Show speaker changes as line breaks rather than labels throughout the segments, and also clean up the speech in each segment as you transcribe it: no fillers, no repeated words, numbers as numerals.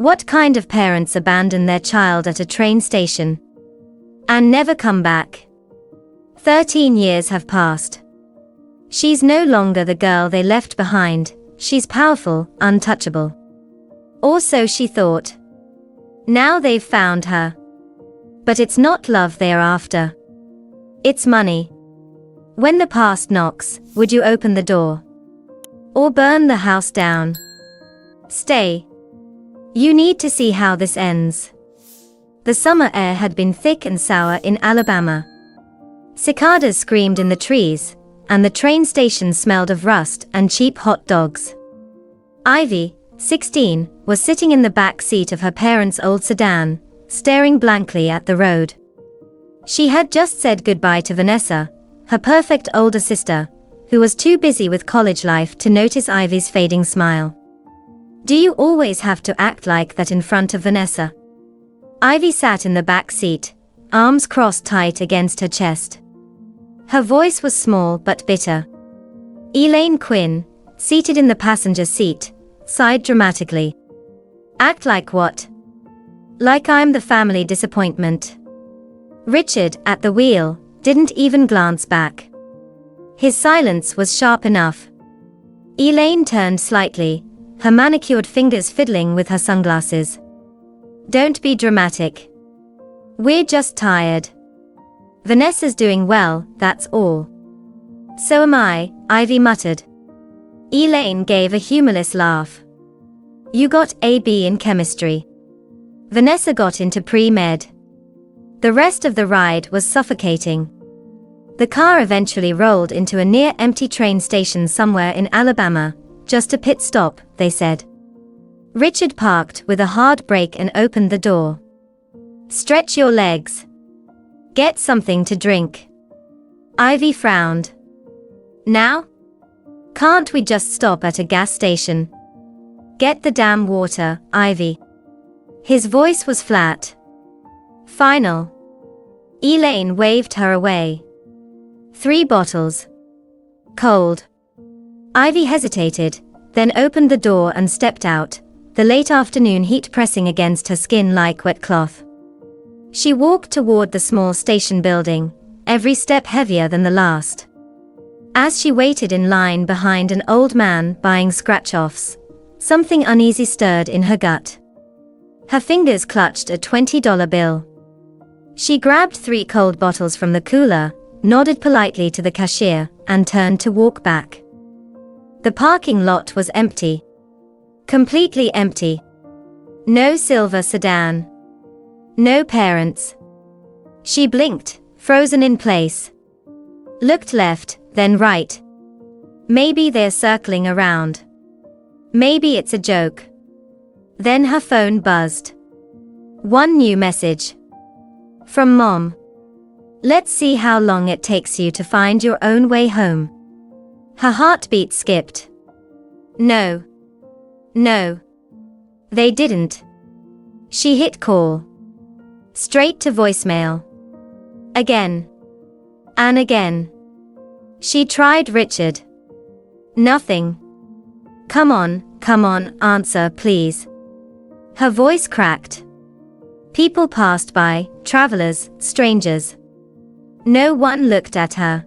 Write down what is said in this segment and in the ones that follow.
What kind of parents abandon their child at a train station and never come back? 13 years have passed. She's no longer the girl they left behind, she's powerful, untouchable. Or so she thought. Now they've found her. But it's not love they're after. It's money. When the past knocks, would you open the door? Or burn the house down? Stay. You need to see how this ends. The summer air had been thick and sour in Alabama. Cicadas screamed in the trees, and the train station smelled of rust and cheap hot dogs. Ivy, 16, was sitting in the back seat of her parents' old sedan, staring blankly at the road. She had just said goodbye to Vanessa, her perfect older sister, who was too busy with college life to notice Ivy's fading smile. Do you always have to act like that in front of Vanessa? Ivy sat in the back seat, arms crossed tight against her chest. Her voice was small but bitter. Elaine Quinn, seated in the passenger seat, sighed dramatically. Act like what? Like I'm the family disappointment. Richard, at the wheel, didn't even glance back. His silence was sharp enough. Elaine turned slightly, her manicured fingers fiddling with her sunglasses. Don't be dramatic. We're just tired. Vanessa's doing well, that's all. So am I, Ivy muttered. Elaine gave a humorless laugh. You got a B in chemistry. Vanessa got into pre-med. The rest of the ride was suffocating. The car eventually rolled into a near-empty train station somewhere in Alabama, just a pit stop, they said. Richard parked with a hard brake and opened the door. Stretch your legs. Get something to drink. Ivy frowned. Now? Can't we just stop at a gas station? Get the damn water, Ivy. His voice was flat. Final. Elaine waved her away. 3 bottles. Cold. Ivy hesitated, then opened the door and stepped out, the late afternoon heat pressing against her skin like wet cloth. She walked toward the small station building, every step heavier than the last. As she waited in line behind an old man buying scratch-offs, something uneasy stirred in her gut. Her fingers clutched a $20 bill. She grabbed 3 cold bottles from the cooler, nodded politely to the cashier, and turned to walk back. The parking lot was empty. Completely empty. No silver sedan. No parents. She blinked, frozen in place. Looked left, then right. Maybe they're circling around. Maybe it's a joke. Then her phone buzzed. One new message. From Mom. Let's see how long it takes you to find your own way home. Her heartbeat skipped. No. No. They didn't. She hit call. Straight to voicemail. Again. And again. She tried Richard. Nothing. Come on, answer please. Her voice cracked. People passed by, travelers, strangers. No one looked at her.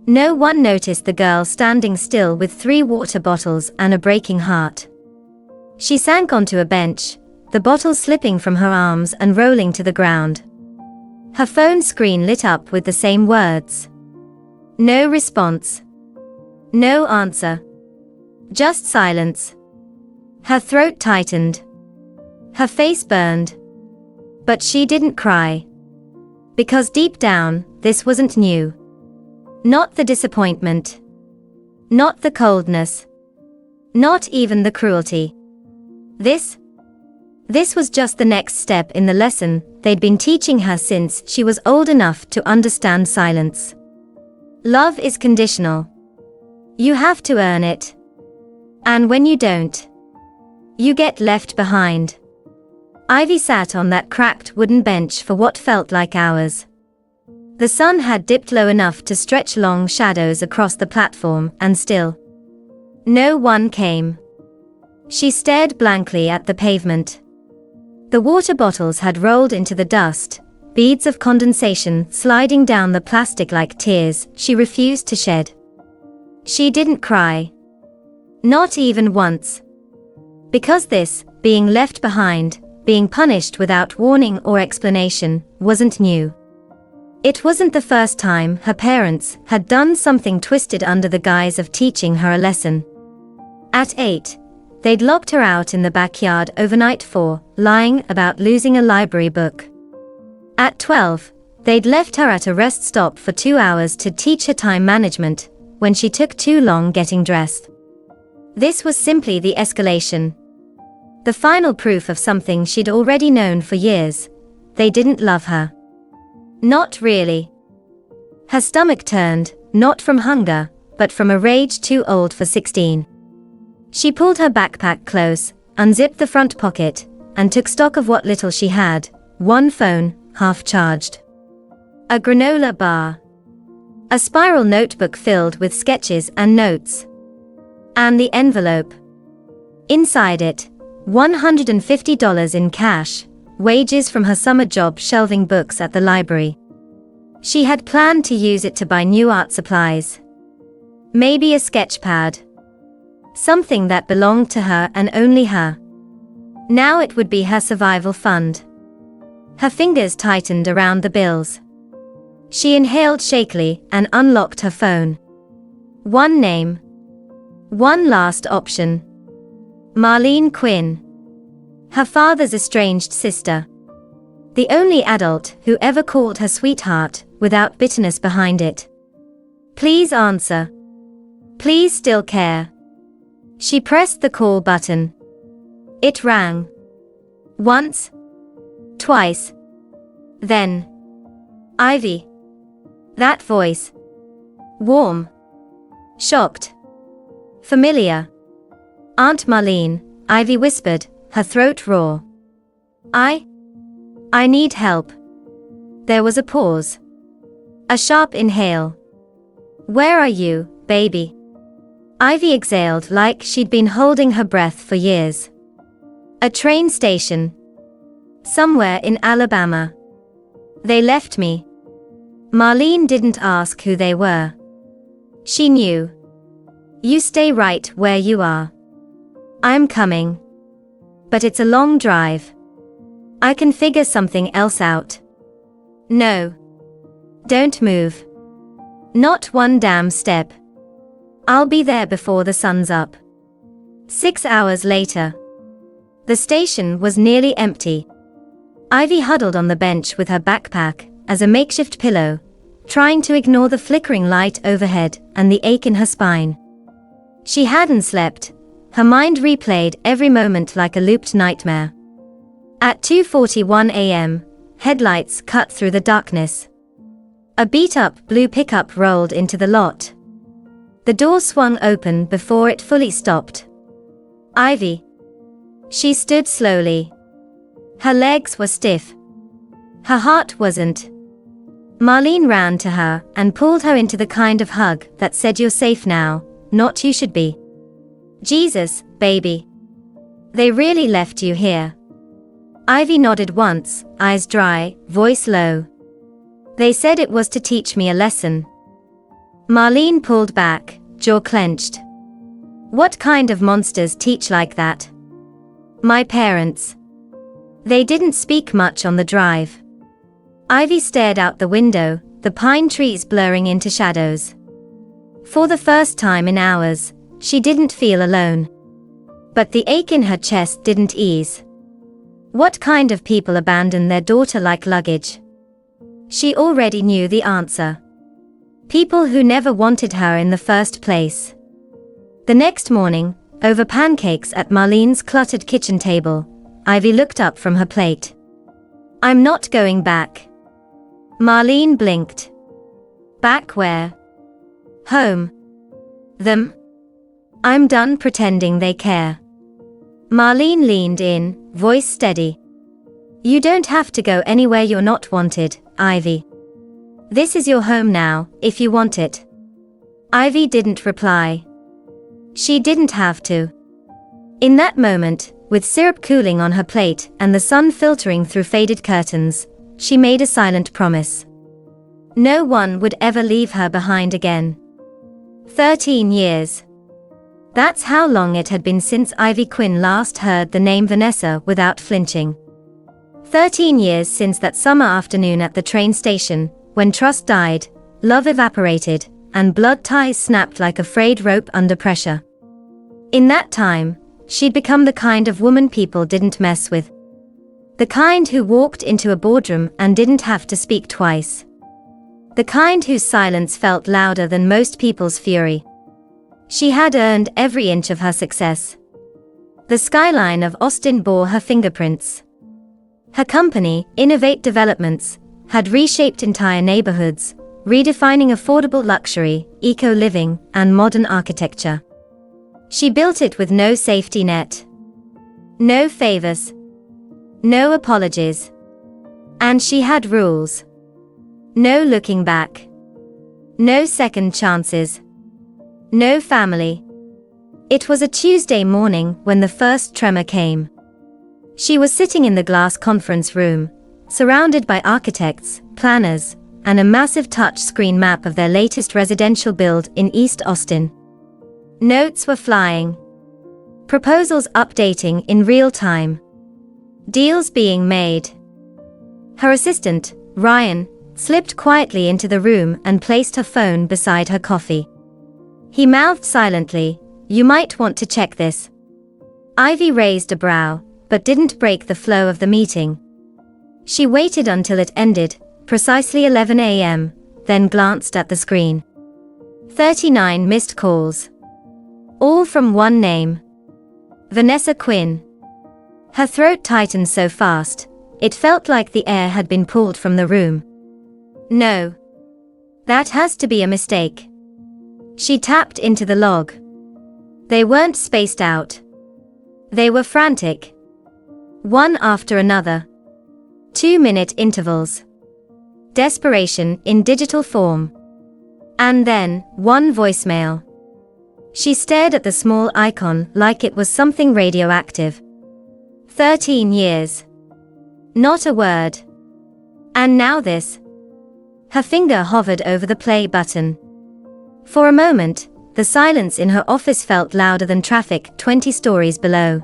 No one noticed the girl standing still with 3 water bottles and a breaking heart. She sank onto a bench, the bottles slipping from her arms and rolling to the ground. Her phone screen lit up with the same words. No response. No answer. Just silence. Her throat tightened. Her face burned. But she didn't cry. Because deep down, this wasn't new. Not the disappointment. Not the coldness. Not even the cruelty. This was just the next step in the lesson they'd been teaching her since she was old enough to understand silence. Love is conditional. You have to earn it. And when you don't, you get left behind. Ivy sat on that cracked wooden bench for what felt like hours. The sun had dipped low enough to stretch long shadows across the platform, and still no one came. She stared blankly at the pavement. The water bottles had rolled into the dust, beads of condensation sliding down the plastic like tears she refused to shed. She didn't cry. Not even once. Because this, being left behind, being punished without warning or explanation, wasn't new. It wasn't the first time her parents had done something twisted under the guise of teaching her a lesson. At 8, they'd locked her out in the backyard overnight for lying about losing a library book. At 12, they'd left her at a rest stop for 2 hours to teach her time management when she took too long getting dressed. This was simply the escalation. The final proof of something she'd already known for years. They didn't love her. Not really. Her stomach turned, not from hunger, but from a rage too old for 16. She pulled her backpack close, unzipped the front pocket, and took stock of what little she had: one phone, half charged, a granola bar, a spiral notebook filled with sketches and notes, and the envelope. Inside it, $150 in cash, wages from her summer job shelving books at the library. She had planned to use it to buy new art supplies. Maybe a sketch pad. Something that belonged to her and only her. Now it would be her survival fund. Her fingers tightened around the bills. She inhaled shakily and unlocked her phone. One name. One last option. Marlene Quinn. Her father's estranged sister. The only adult who ever called her sweetheart without bitterness behind it. Please answer. Please still care. She pressed the call button. It rang. Once. Twice. Then. Ivy. That voice. Warm. Shocked. Familiar. Aunt Marlene, Ivy whispered, her throat raw. I need help. There was a pause. A sharp inhale. Where are you, baby? Ivy exhaled like she'd been holding her breath for years. A train station. Somewhere in Alabama. They left me. Marlene didn't ask who they were. She knew. You stay right where you are. I'm coming. But it's a long drive. I can figure something else out. No. Don't move. Not one damn step. I'll be there before the sun's up. 6 hours later. The station was nearly empty. Ivy huddled on the bench with her backpack as a makeshift pillow, trying to ignore the flickering light overhead and the ache in her spine. She hadn't slept. Her mind replayed every moment like a looped nightmare. At 2:41 a.m., headlights cut through the darkness. A beat-up blue pickup rolled into the lot. The door swung open before it fully stopped. Ivy. She stood slowly. Her legs were stiff. Her heart wasn't. Marlene ran to her and pulled her into the kind of hug that said you're safe now, not you should be. Jesus, baby. They really left you here. Ivy nodded once, eyes dry, voice low. They said it was to teach me a lesson. Marlene pulled back, jaw clenched. What kind of monsters teach like that? My parents. They didn't speak much on the drive. Ivy stared out the window, the pine trees blurring into shadows. For the first time in hours, she didn't feel alone. But the ache in her chest didn't ease. What kind of people abandon their daughter like luggage? She already knew the answer. People who never wanted her in the first place. The next morning, over pancakes at Marlene's cluttered kitchen table, Ivy looked up from her plate. I'm not going back. Marlene blinked. Back where? Home. Them? I'm done pretending they care. Marlene leaned in, voice steady. You don't have to go anywhere you're not wanted, Ivy. This is your home now, if you want it. Ivy didn't reply. She didn't have to. In that moment, with syrup cooling on her plate and the sun filtering through faded curtains, she made a silent promise. No one would ever leave her behind again. 13 years. That's how long it had been since Ivy Quinn last heard the name Vanessa without flinching. 13 years since that summer afternoon at the train station, when trust died, love evaporated, and blood ties snapped like a frayed rope under pressure. In that time, she'd become the kind of woman people didn't mess with. The kind who walked into a boardroom and didn't have to speak twice. The kind whose silence felt louder than most people's fury. She had earned every inch of her success. The skyline of Austin bore her fingerprints. Her company, Innovate Developments, had reshaped entire neighborhoods, redefining affordable luxury, eco-living, and modern architecture. She built it with no safety net. No favors. No apologies. And she had rules. No looking back. No second chances. No family. It was a Tuesday morning when the first tremor came. She was sitting in the glass conference room, surrounded by architects, planners, and a massive touch-screen map of their latest residential build in East Austin. Notes were flying. Proposals updating in real time. Deals being made. Her assistant, Ryan, slipped quietly into the room and placed her phone beside her coffee. He mouthed silently, "You might want to check this." Ivy raised a brow, but didn't break the flow of the meeting. She waited until it ended, precisely 11 a.m., then glanced at the screen. 39 missed calls. All from one name. Vanessa Quinn. Her throat tightened so fast, it felt like the air had been pulled from the room. No. That has to be a mistake. She tapped into the log. They weren't spaced out. They were frantic. One after another. 2-minute intervals. Desperation in digital form. And then, one voicemail. She stared at the small icon like it was something radioactive. 13 years. Not a word. And now this. Her finger hovered over the play button. For a moment, the silence in her office felt louder than traffic 20 stories below.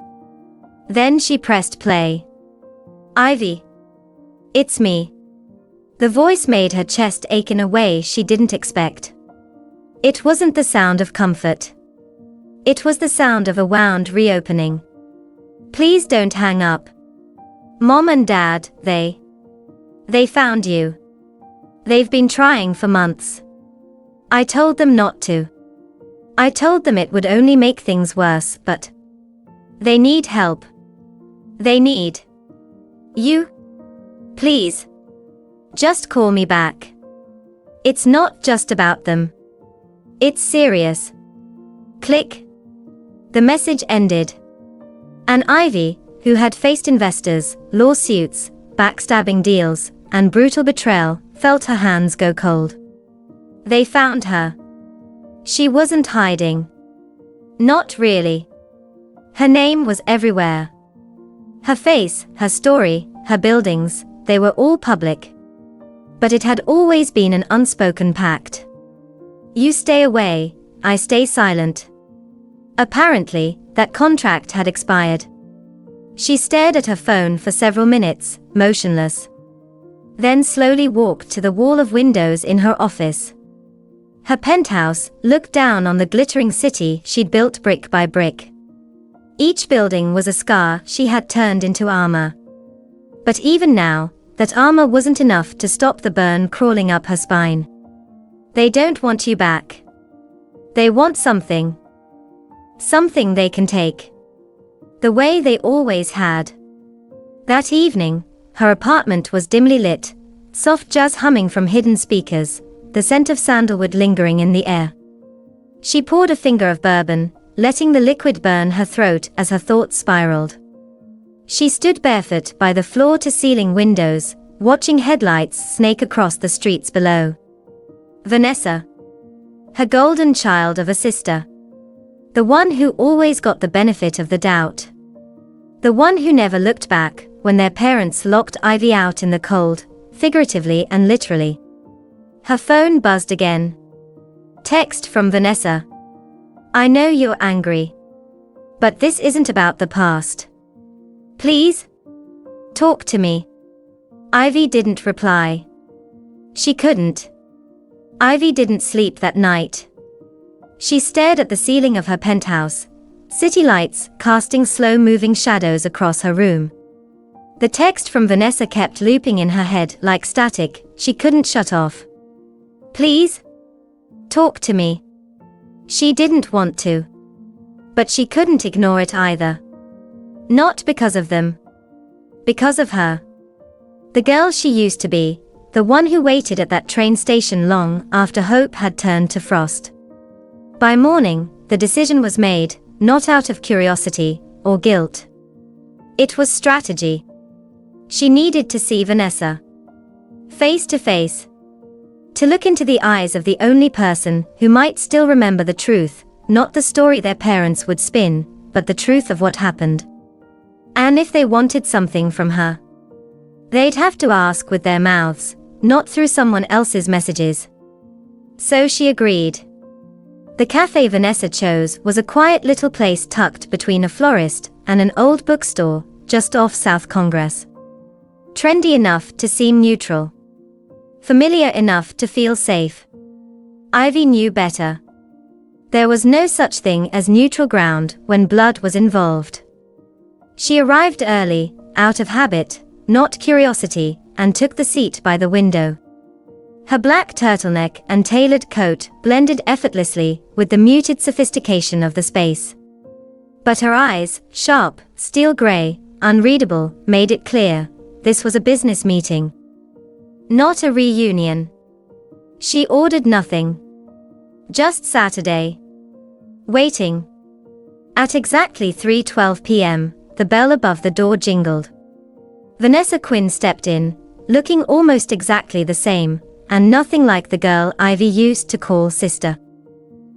Then she pressed play. "Ivy. It's me." The voice made her chest ache in a way she didn't expect. It wasn't the sound of comfort. It was the sound of a wound reopening. "Please don't hang up. Mom and Dad, they found you. They've been trying for months. I told them not to. I told them it would only make things worse, but they need help. They need you. Please. Just call me back. It's not just about them. It's serious." Click. The message ended. And Ivy, who had faced investors, lawsuits, backstabbing deals, and brutal betrayal, felt her hands go cold. They found her. She wasn't hiding. Not really. Her name was everywhere. Her face, her story, her buildings, they were all public. But it had always been an unspoken pact. You stay away, I stay silent. Apparently, that contract had expired. She stared at her phone for several minutes, motionless. Then slowly walked to the wall of windows in her office. Her penthouse looked down on the glittering city she'd built brick by brick. Each building was a scar she had turned into armor. But even now, that armor wasn't enough to stop the burn crawling up her spine. They don't want you back. They want something. Something they can take. The way they always had. That evening, her apartment was dimly lit, soft jazz humming from hidden speakers, the scent of sandalwood lingering in the air. She poured a finger of bourbon, letting the liquid burn her throat as her thoughts spiraled. She stood barefoot by the floor-to-ceiling windows, watching headlights snake across the streets below. Vanessa. Her golden child of a sister. The one who always got the benefit of the doubt. The one who never looked back when their parents locked Ivy out in the cold, figuratively and literally. Her phone buzzed again. Text from Vanessa. I know you're angry. But this isn't about the past. Please? Talk to me. Ivy didn't reply. She couldn't. Ivy didn't sleep that night. She stared at the ceiling of her penthouse, city lights casting slow-moving shadows across her room. The text from Vanessa kept looping in her head like static she couldn't shut off. Please? Talk to me. She didn't want to. But she couldn't ignore it either. Not because of them. Because of her. The girl she used to be, the one who waited at that train station long after hope had turned to frost. By morning, the decision was made, not out of curiosity or guilt. It was strategy. She needed to see Vanessa. Face to face. To look into the eyes of the only person who might still remember the truth, not the story their parents would spin, but the truth of what happened. And if they wanted something from her, they'd have to ask with their mouths, not through someone else's messages. So she agreed. The cafe Vanessa chose was a quiet little place tucked between a florist and an old bookstore, just off South Congress. Trendy enough to seem neutral. Familiar enough to feel safe. Ivy knew better. There was no such thing as neutral ground when blood was involved. She arrived early, out of habit, not curiosity, and took the seat by the window. Her black turtleneck and tailored coat blended effortlessly with the muted sophistication of the space. But her eyes, sharp, steel gray, unreadable, made it clear. This was a business meeting. Not a reunion. She ordered nothing. Just Saturday. Waiting. At exactly 3:12 p.m., the bell above the door jingled. Vanessa Quinn stepped in, looking almost exactly the same, and nothing like the girl Ivy used to call sister.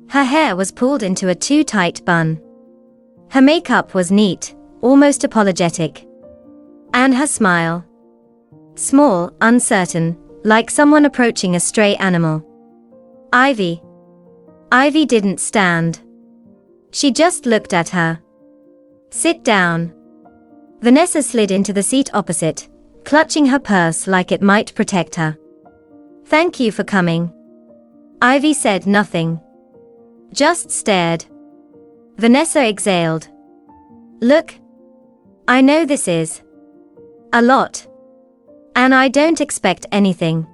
Her hair was pulled into a too-tight bun. Her makeup was neat, almost apologetic. And her smile. Small, uncertain, like someone approaching a stray animal. Ivy. Ivy didn't stand. She just looked at her. Sit down. Vanessa slid into the seat opposite, clutching her purse like it might protect her. Thank you for coming. Ivy said nothing. Just stared. Vanessa exhaled. Look. I know this is a lot. And I don't expect anything.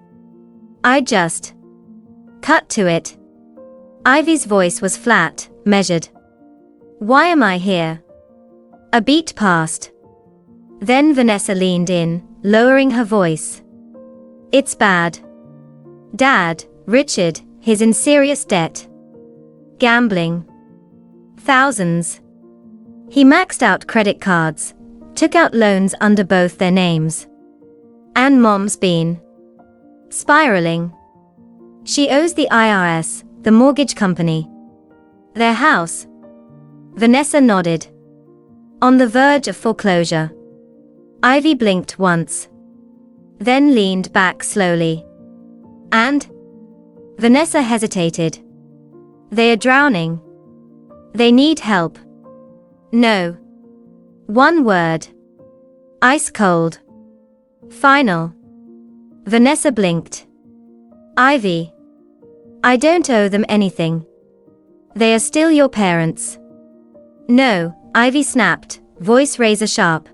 I just cut to it. Ivy's voice was flat, measured. Why am I here? A beat passed. Then Vanessa leaned in, lowering her voice. It's bad. Dad, Richard, he's in serious debt. Gambling. Thousands. He maxed out credit cards, took out loans under both their names. And Mom's been spiraling. She owes the IRS, the mortgage company, their house. Vanessa nodded. On the verge of foreclosure. Ivy blinked once. Then leaned back slowly. And? Vanessa hesitated. They are drowning. They need help. No. One word. Ice cold. Final. Vanessa blinked. Ivy. I don't owe them anything. They are still your parents. No, Ivy snapped, voice razor sharp.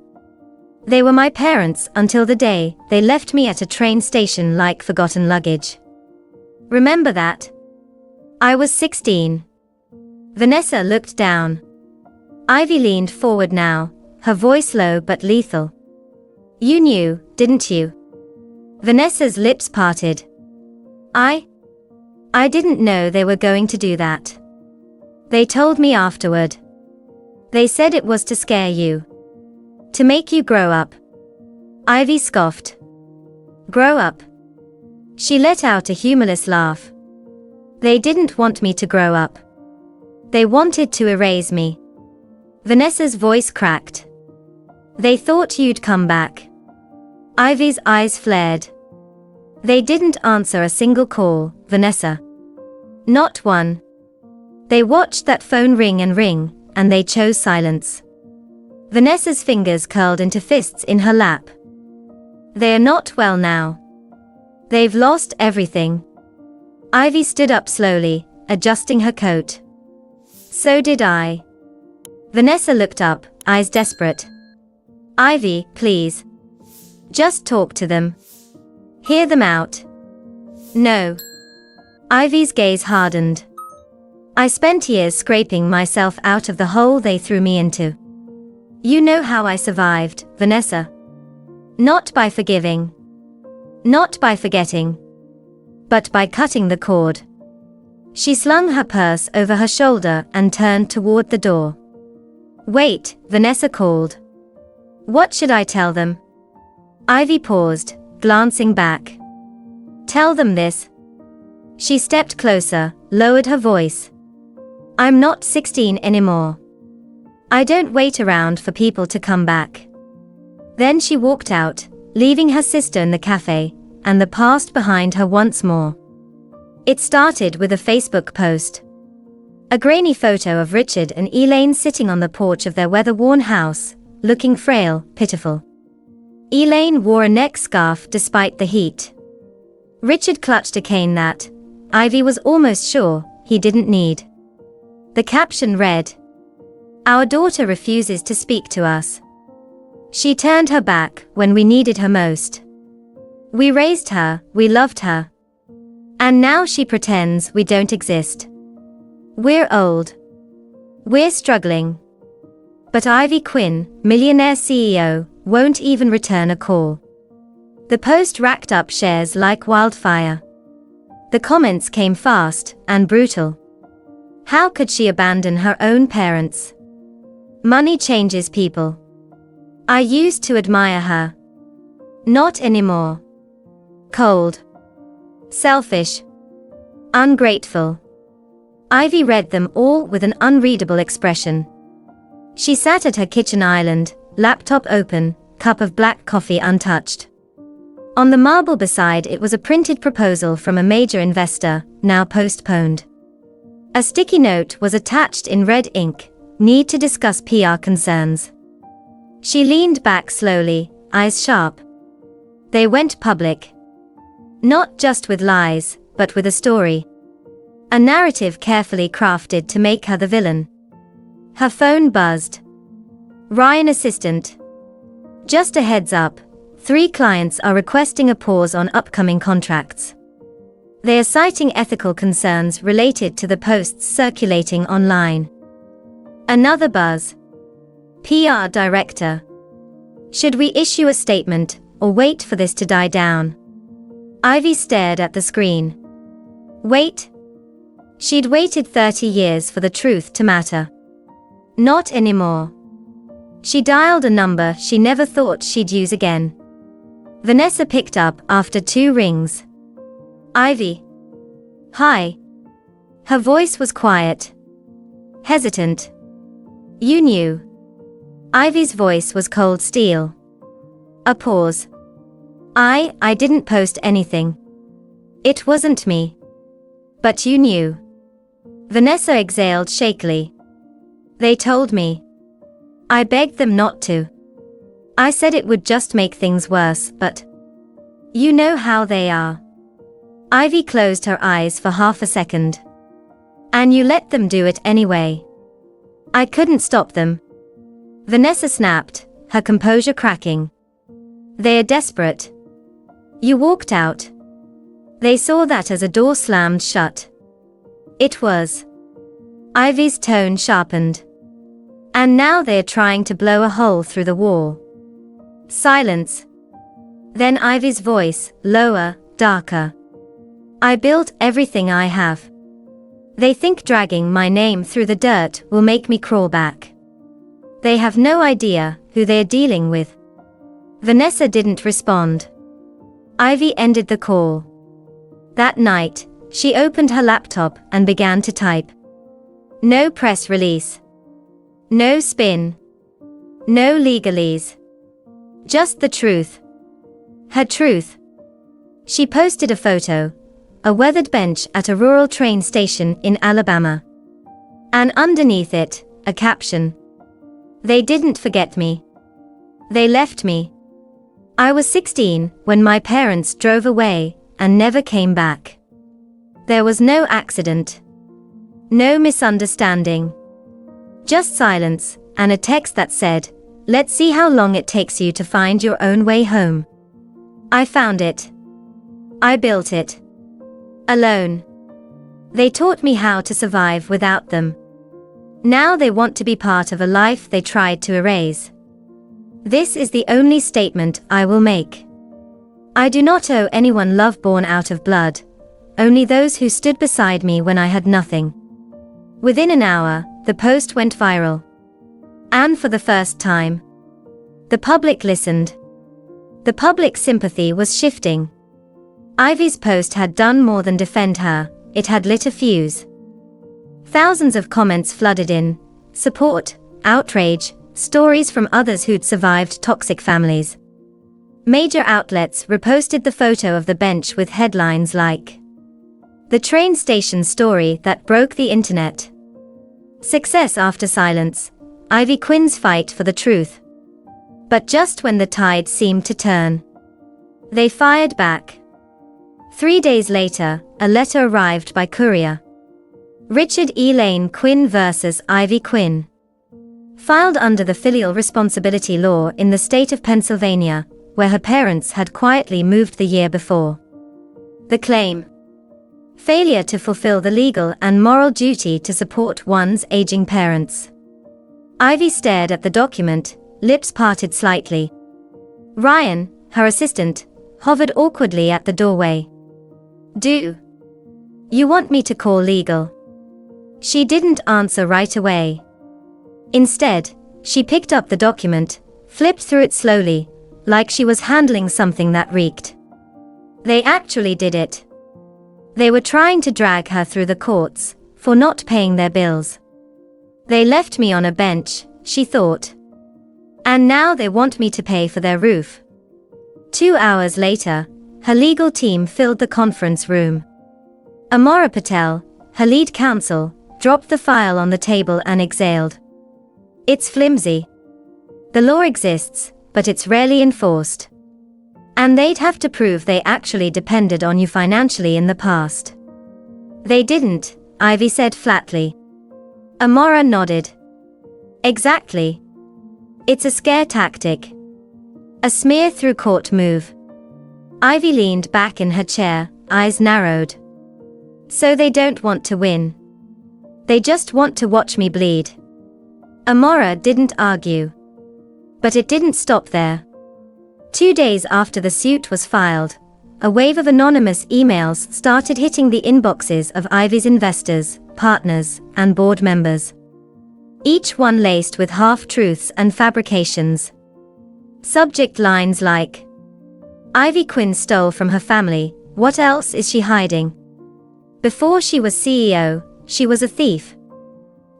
They were my parents until the day they left me at a train station like forgotten luggage. Remember that? I was 16. Vanessa looked down. Ivy leaned forward now, her voice low but lethal. You knew, didn't you? Vanessa's lips parted. I didn't know they were going to do that. They told me afterward. They said it was to scare you. To make you grow up. Ivy scoffed. Grow up? She let out a humorless laugh. They didn't want me to grow up. They wanted to erase me. Vanessa's voice cracked. They thought you'd come back. Ivy's eyes flared. They didn't answer a single call, Vanessa. Not one. They watched that phone ring, and they chose silence. Vanessa's fingers curled into fists in her lap. They are not well now. They've lost everything. Ivy stood up slowly, adjusting her coat. So did I. Vanessa looked up, eyes desperate. Ivy, please. Just talk to them. Hear them out. No. Ivy's gaze hardened. I spent years scraping myself out of the hole they threw me into. You know how I survived, Vanessa. Not by forgiving. Not by forgetting. But by cutting the cord. She slung her purse over her shoulder and turned toward the door. Wait, Vanessa called. What should I tell them? Ivy paused, glancing back. Tell them this. She stepped closer, lowered her voice. I'm not 16 anymore. I don't wait around for people to come back. Then she walked out, leaving her sister in the cafe, and the past behind her once more. It started with a Facebook post. A grainy photo of Richard and Elaine sitting on the porch of their weather-worn house, looking frail, pitiful. Elaine wore a neck scarf despite the heat. Richard clutched a cane that Ivy was almost sure he didn't need. The caption read, "Our daughter refuses to speak to us. She turned her back when we needed her most. We raised her, we loved her. And now she pretends we don't exist. We're old. We're struggling. But Ivy Quinn, millionaire CEO, won't even return a call." The post racked up shares like wildfire. The comments came fast and brutal. How could she abandon her own parents? Money changes people. I used to admire her. Not anymore. Cold. Selfish. Ungrateful. Ivy read them all with an unreadable expression. She sat at her kitchen island, laptop open, cup of black coffee untouched. On the marble beside it was a printed proposal from a major investor, now postponed. A sticky note was attached in red ink, need to discuss PR concerns. She leaned back slowly, eyes sharp. They went public. Not just with lies, but with a story. A narrative carefully crafted to make her the villain. Her phone buzzed. Ryan assistant. Just a heads up, 3 clients are requesting a pause on upcoming contracts. They are citing ethical concerns related to the posts circulating online. Another buzz. PR director. Should we issue a statement, or wait for this to die down? Ivy stared at the screen. Wait. She'd waited 30 years for the truth to matter. Not anymore. She dialed a number she never thought she'd use again. Vanessa picked up after 2 rings. Ivy. Hi. Her voice was quiet. Hesitant. You knew. Ivy's voice was cold steel. A pause. I didn't post anything. It wasn't me. But you knew. Vanessa exhaled shakily. They told me. I begged them not to. I said it would just make things worse, but you know how they are. Ivy closed her eyes for half a second. And you let them do it anyway. I couldn't stop them. Vanessa snapped, her composure cracking. They are desperate. You walked out. They saw that as a door slammed shut. It was. Ivy's tone sharpened. And now they are trying to blow a hole through the wall. Silence. Then Ivy's voice, lower, darker. I built everything I have. They think dragging my name through the dirt will make me crawl back. They have no idea who they are dealing with. Vanessa didn't respond. Ivy ended the call. That night, she opened her laptop and began to type. No press release. No spin. No legalese. Just the truth. Her truth. She posted a photo, a weathered bench at a rural train station in Alabama. And underneath it, a caption. They didn't forget me. They left me. I was 16 when my parents drove away and never came back. There was no accident. No misunderstanding. Just silence, and a text that said, "Let's see how long it takes you to find your own way home." I found it. I built it. Alone. They taught me how to survive without them. Now they want to be part of a life they tried to erase. This is the only statement I will make. I do not owe anyone love born out of blood, only those who stood beside me when I had nothing. Within an hour, the post went viral. And for the first time, the public listened. The public sympathy was shifting. Ivy's post had done more than defend her, it had lit a fuse. Thousands of comments flooded in, support, outrage, stories from others who'd survived toxic families. Major outlets reposted the photo of the bench with headlines like, "The train station story that broke the internet." Success after silence, Ivy Quinn's fight for the truth. But just when the tide seemed to turn, they fired back. 3 days later, a letter arrived by courier. Richard E. Lane Quinn vs. Ivy Quinn. Filed under the filial responsibility law in the state of Pennsylvania, where her parents had quietly moved the year before. The claim: failure to fulfill the legal and moral duty to support one's aging parents. Ivy stared at the document, lips parted slightly. Ryan, her assistant, hovered awkwardly at the doorway. "Do you want me to call legal?" She didn't answer right away. Instead, she picked up the document, flipped through it slowly, like she was handling something that reeked. They actually did it. They were trying to drag her through the courts for not paying their bills. They left me on a bench, she thought. And now they want me to pay for their roof. 2 hours later, her legal team filled the conference room. Amora Patel, her lead counsel, dropped the file on the table and exhaled. "It's flimsy. The law exists, but it's rarely enforced. And they'd have to prove they actually depended on you financially in the past." "They didn't," Ivy said flatly. Amora nodded. "Exactly. It's a scare tactic. A smear through court move." Ivy leaned back in her chair, eyes narrowed. "So they don't want to win. They just want to watch me bleed." Amora didn't argue. But it didn't stop there. 2 days after the suit was filed, a wave of anonymous emails started hitting the inboxes of Ivy's investors, partners, and board members. Each one laced with half-truths and fabrications. Subject lines like, "Ivy Quinn stole from her family, what else is she hiding? Before she was CEO, she was a thief."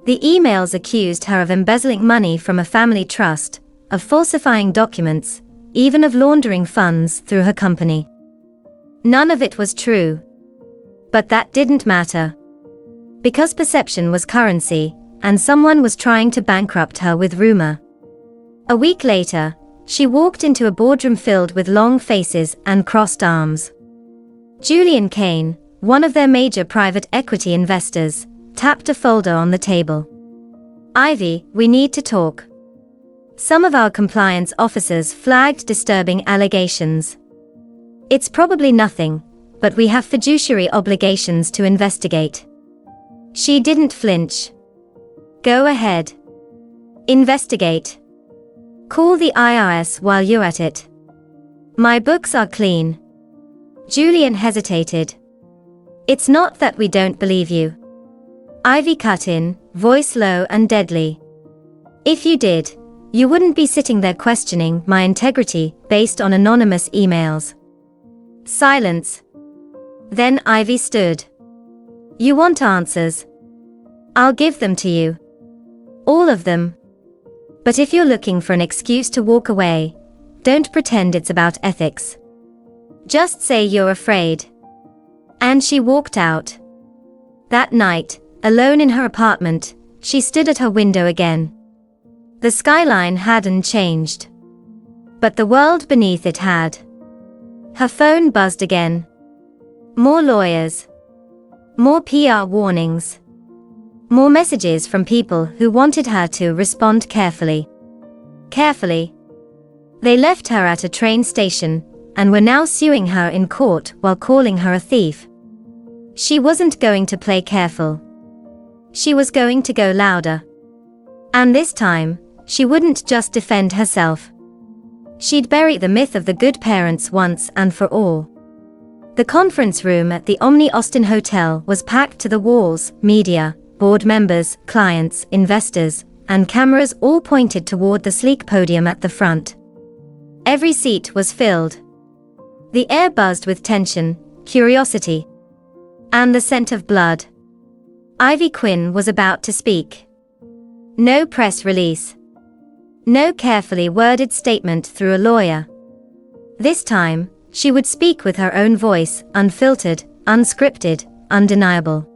The emails accused her of embezzling money from a family trust, of falsifying documents, even of laundering funds through her company. None of it was true. But that didn't matter. Because perception was currency, and someone was trying to bankrupt her with rumor. A week later, she walked into a boardroom filled with long faces and crossed arms. Julian Kane, one of their major private equity investors, tapped a folder on the table. "Ivy, we need to talk. Some of our compliance officers flagged disturbing allegations. It's probably nothing, but we have fiduciary obligations to investigate." She didn't flinch. "Go ahead. Investigate. Call the IRS while you're at it. My books are clean." Julian hesitated. "It's not that we don't believe you." Ivy cut in, voice low and deadly. "If you did, you wouldn't be sitting there questioning my integrity based on anonymous emails." Silence. Then Ivy stood. "You want answers? I'll give them to you. All of them. But if you're looking for an excuse to walk away, don't pretend it's about ethics. Just say you're afraid. And she walked out. That night, alone in her apartment, she stood at her window again. The skyline hadn't changed. But the world beneath it had. Her phone buzzed again. More lawyers. More PR warnings. More messages from people who wanted her to respond carefully. Carefully. They left her at a train station and were now suing her in court while calling her a thief. She wasn't going to play careful. She was going to go louder. And this time, she wouldn't just defend herself. She'd bury the myth of the good parents once and for all. The conference room at the Omni Austin Hotel was packed to the walls, media, board members, clients, investors, and cameras all pointed toward the sleek podium at the front. Every seat was filled. The air buzzed with tension, curiosity, and the scent of blood. Ivy Quinn was about to speak. No press release. No carefully worded statement through a lawyer. This time, she would speak with her own voice, unfiltered, unscripted, undeniable.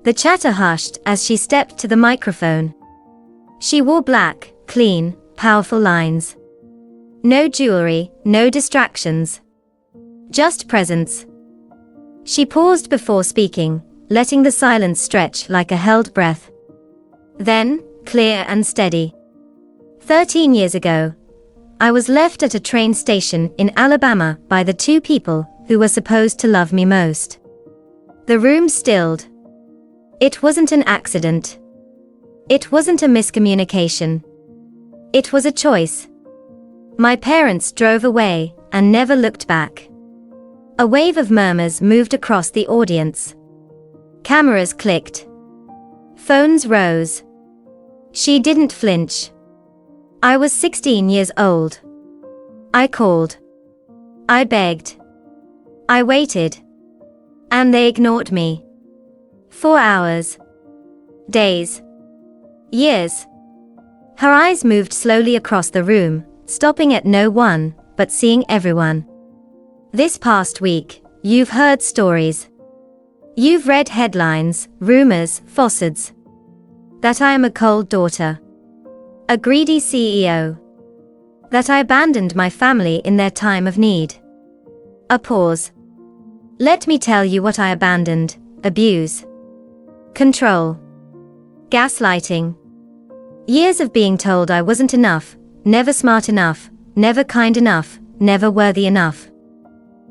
The chatter hushed as she stepped to the microphone. She wore black, clean, powerful lines. No jewelry, no distractions. Just presence. She paused before speaking, letting the silence stretch like a held breath. Then, clear and steady. 13 years ago, I was left at a train station in Alabama by the two people who were supposed to love me most. The room stilled. It wasn't an accident. It wasn't a miscommunication. It was a choice. My parents drove away and never looked back. A wave of murmurs moved across the audience. Cameras clicked. Phones rose. She didn't flinch. I was 16 years old. I called. I begged. I waited. And they ignored me. 4 hours. Days. Years. Her eyes moved slowly across the room, stopping at no one, but seeing everyone. This past week, you've heard stories. You've read headlines, rumors, falsehoods. That I am a cold daughter. A greedy CEO. That I abandoned my family in their time of need. A pause. Let me tell you what I abandoned: abuse. Control. Gaslighting. Years of being told I wasn't enough, never smart enough, never kind enough, never worthy enough.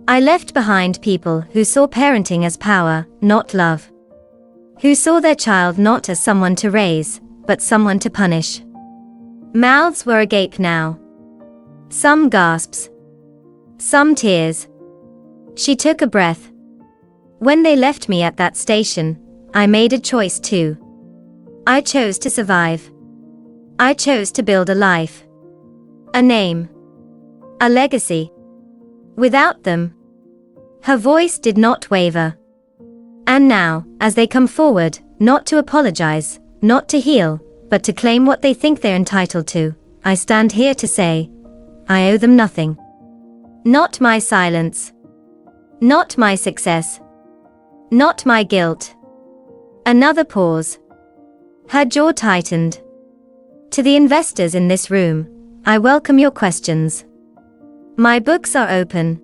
I left behind people who saw parenting as power, not love. Who saw their child not as someone to raise, but someone to punish. Mouths were agape now. Some gasps. Some tears. She took a breath. When they left me at that station, I made a choice too. I chose to survive. I chose to build a life. A name. A legacy. Without them. Her voice did not waver. And now, as they come forward, not to apologize, not to heal, but to claim what they think they're entitled to, I stand here to say, I owe them nothing. Not my silence. Not my success. Not my guilt. Another pause. Her jaw tightened. To the investors in this room, I welcome your questions. My books are open.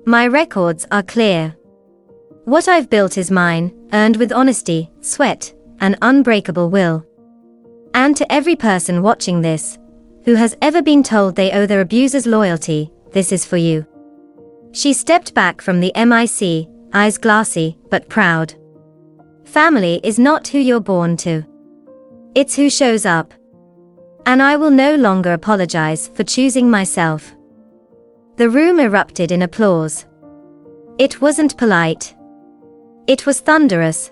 My records are clear. What I've built is mine, earned with honesty, sweat, and unbreakable will. And to every person watching this, who has ever been told they owe their abuser's loyalty, this is for you. She stepped back from the mic, eyes glassy, but proud. Family is not who you're born to. It's who shows up. And I will no longer apologize for choosing myself. The room erupted in applause. It wasn't polite. It was thunderous.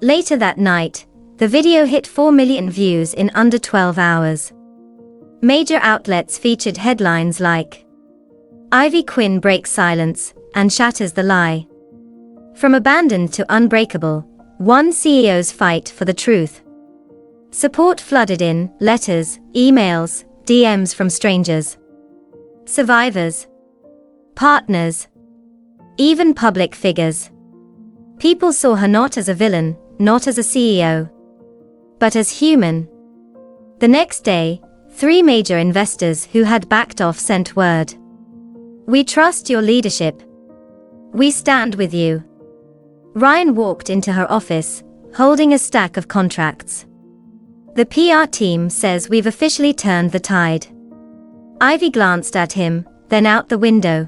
Later that night, the video hit 4 million views in under 12 hours. Major outlets featured headlines like, Ivy Quinn breaks silence and shatters the lie. From abandoned to unbreakable, One CEO's fight for the truth. Support flooded in, letters, emails, DMs from strangers. Survivors. Partners. Even public figures. People saw her not as a villain, not as a CEO, but as human. The next day, 3 major investors who had backed off sent word. "We trust your leadership. We stand with you." Ryan walked into her office, holding a stack of contracts. "The PR team says we've officially turned the tide." Ivy glanced at him, then out the window.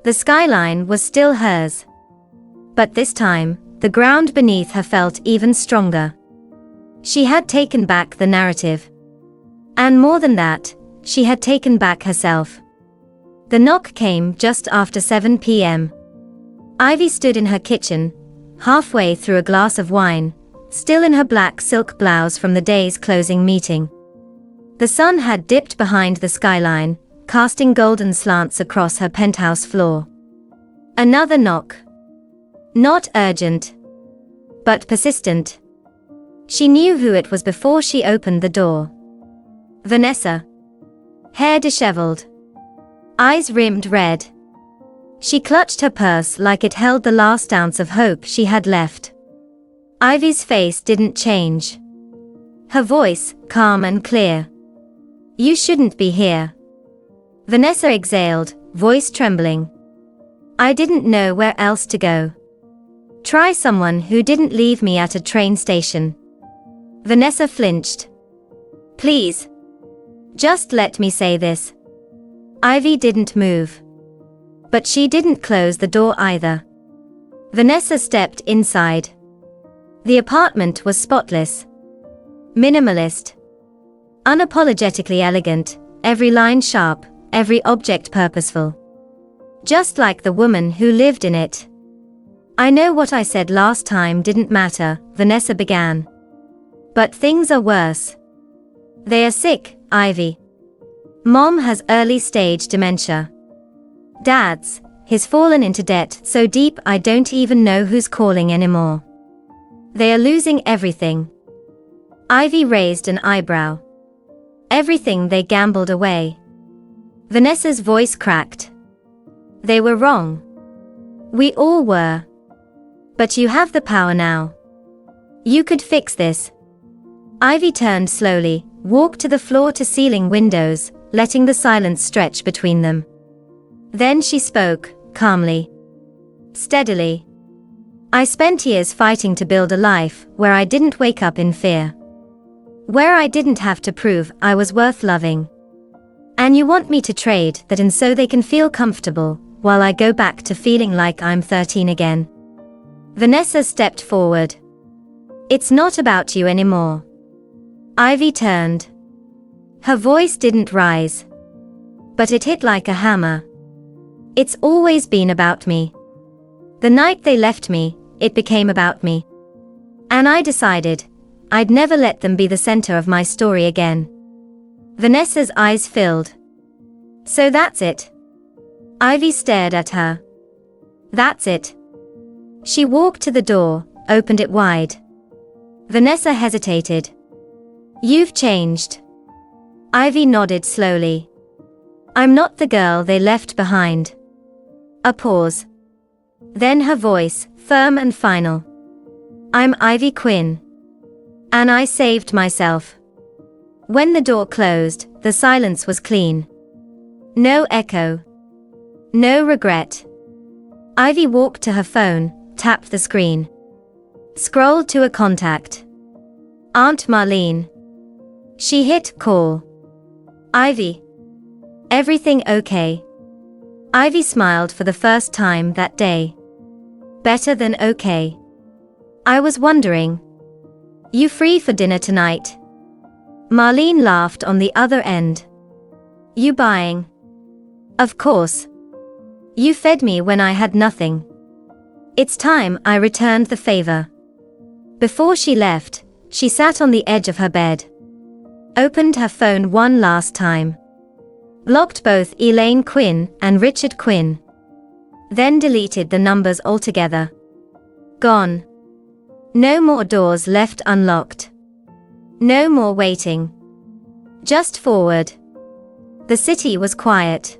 The skyline was still hers. But this time, the ground beneath her felt even stronger. She had taken back the narrative. And more than that, she had taken back herself. The knock came just after 7 p.m. Ivy stood in her kitchen, halfway through a glass of wine, still in her black silk blouse from the day's closing meeting. The sun had dipped behind the skyline, casting golden slants across her penthouse floor. Another knock. Not urgent, but persistent. She knew who it was before she opened the door. Vanessa. Hair disheveled. Eyes rimmed red. She clutched her purse like it held the last ounce of hope she had left. Ivy's face didn't change. Her voice, calm and clear. "You shouldn't be here." Vanessa exhaled, voice trembling. "I didn't know where else to go. Try someone who didn't leave me at a train station." Vanessa flinched. "Please. Just let me say this." Ivy didn't move. But she didn't close the door either. Vanessa stepped inside. The apartment was spotless. Minimalist. Unapologetically elegant, every line sharp, every object purposeful. Just like the woman who lived in it. "I know what I said last time didn't matter," Vanessa began. "But things are worse. They are sick, Ivy. Mom has early-stage dementia. He's fallen into debt so deep I don't even know who's calling anymore. They are losing everything." Ivy raised an eyebrow. "Everything they gambled away." Vanessa's voice cracked. "They were wrong. We all were. But you have the power now. You could fix this." Ivy turned slowly, walked to the floor-to-ceiling windows, letting the silence stretch between them. Then she spoke, calmly. Steadily. "I spent years fighting to build a life where I didn't wake up in fear. Where I didn't have to prove I was worth loving. And you want me to trade that in so they can feel comfortable, while I go back to feeling like I'm 13 again." Vanessa stepped forward. "It's not about you anymore." Ivy turned. Her voice didn't rise. But it hit like a hammer. "It's always been about me. The night they left me, it became about me. And I decided I'd never let them be the center of my story again." Vanessa's eyes filled. "So that's it?" Ivy stared at her. "That's it." She walked to the door, opened it wide. Vanessa hesitated. "You've changed." Ivy nodded slowly. "I'm not the girl they left behind." A pause. Then her voice, firm and final. "I'm Ivy Quinn. And I saved myself." When the door closed, the silence was clean. No echo. No regret. Ivy walked to her phone, tapped the screen. Scrolled to a contact. Aunt Marlene. She hit call. "Ivy. Everything okay?" Ivy smiled for the first time that day. "Better than okay. I was wondering. You free for dinner tonight?" Marlene laughed on the other end. "You buying?" "Of course. You fed me when I had nothing. It's time I returned the favor." Before she left, she sat on the edge of her bed. Opened her phone one last time. Blocked both Elaine Quinn and Richard Quinn. Then deleted the numbers altogether. Gone. No more doors left unlocked. No more waiting. Just forward. The city was quiet.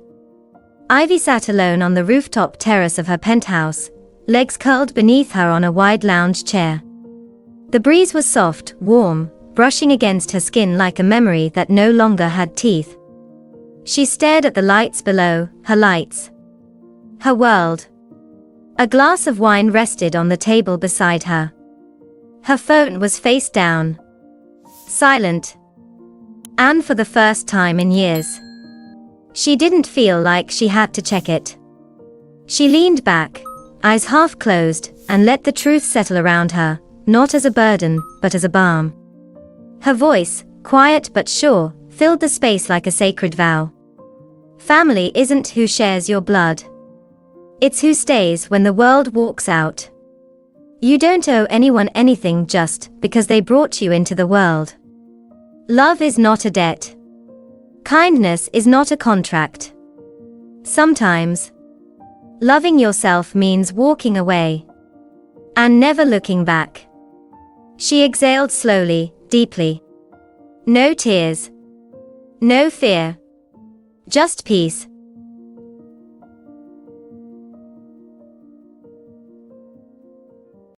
Ivy sat alone on the rooftop terrace of her penthouse, legs curled beneath her on a wide lounge chair. The breeze was soft, warm, brushing against her skin like a memory that no longer had teeth. She stared at the lights below, her lights. Her world. A glass of wine rested on the table beside her. Her phone was face down. Silent. And for the first time in years, she didn't feel like she had to check it. She leaned back, eyes half closed, and let the truth settle around her, not as a burden, but as a balm. Her voice, quiet but sure, filled the space like a sacred vow. Family isn't who shares your blood. It's who stays when the world walks out. You don't owe anyone anything just because they brought you into the world. Love is not a debt. Kindness is not a contract. Sometimes, loving yourself means walking away and never looking back. She exhaled slowly, deeply. No tears. No fear. Just peace.